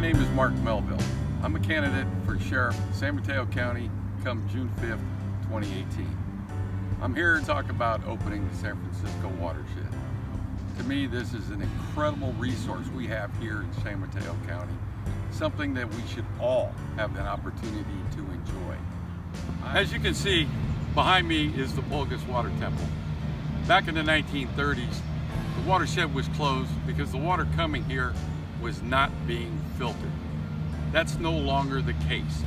My name is Mark Melville. I'm a candidate for Sheriff San Mateo County come June 5th, 2018. I'm here to talk about opening the San Francisco Watershed. To me, this is an incredible resource we have here in San Mateo County, something that we should all have an opportunity to enjoy. As you can see, behind me is the Waterhsed Water Temple. Back in the 1930s, the watershed was closed because the water coming here was not being filtered. That's no longer the case.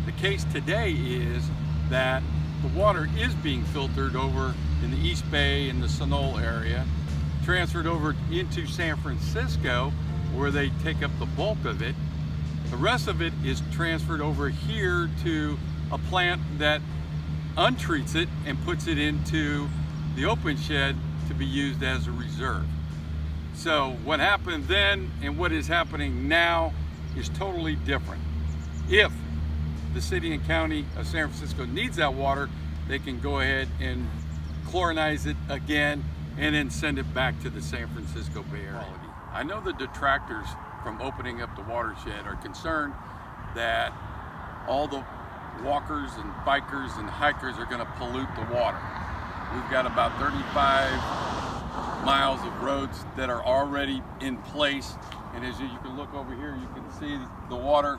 The case today is that the water is being filtered over in the East Bay and the Sonol area, transferred over into San Francisco where they take up the bulk of it. The rest of it is transferred over here to a plant that untreats it and puts it into the open shed to be used as a reserve. So what happened then and what is happening now is totally different. If the city and county of San Francisco needs that water, they can go ahead and chlorinize it again and then send it back to the San Francisco Bay Area. I know the detractors from opening up the watershed are concerned that all the walkers and bikers and hikers are going to pollute the water. We've got about 35 miles of roads that are already in place, and as you can look over here, you can see the water,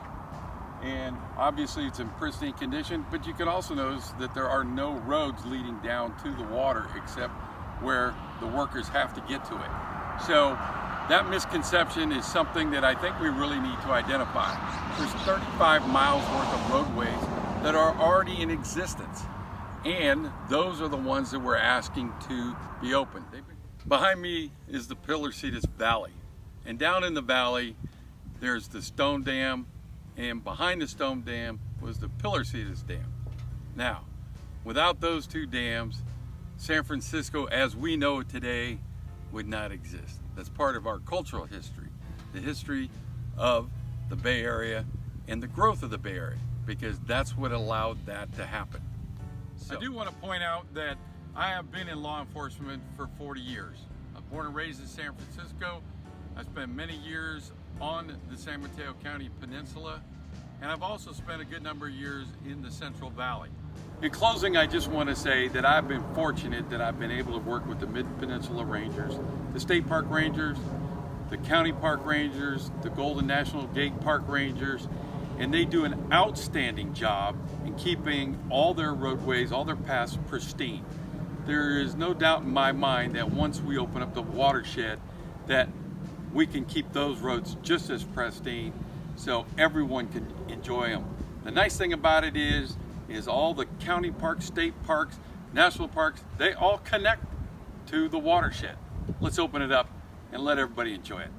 and obviously it's in pristine condition, but you can also notice that there are no roads leading down to the water except where the workers have to get to it. So that misconception is something that I think we really need to identify. There's 35 miles worth of roadways that are already in existence, and those are the ones that we're asking to be opened. Behind me is the Pillars Valley, and down in the valley there's the Stone Dam, and behind the Stone Dam was the Pillars Dam. Now, without those two dams, San Francisco as we know it today would not exist. That's part of our cultural history, the history of the Bay Area and the growth of the Bay Area, because that's what allowed that to happen. So, I do want to point out that I have been in law enforcement for 40 years. I'm born and raised in San Francisco. I spent many years on the San Mateo County Peninsula, and I've also spent a good number of years in the Central Valley. In closing, I just want to say that I've been fortunate that I've been able to work with the Mid-Peninsula Rangers, the State Park Rangers, the County Park Rangers, the Golden National Gate Park Rangers, and they do an outstanding job in keeping all their roadways, all their paths pristine. There is no doubt in my mind that once we open up the watershed, that we can keep those roads just as pristine so everyone can enjoy them. The nice thing about it is all the county parks, state parks, national parks, they all connect to the watershed. Let's open it up and let everybody enjoy it.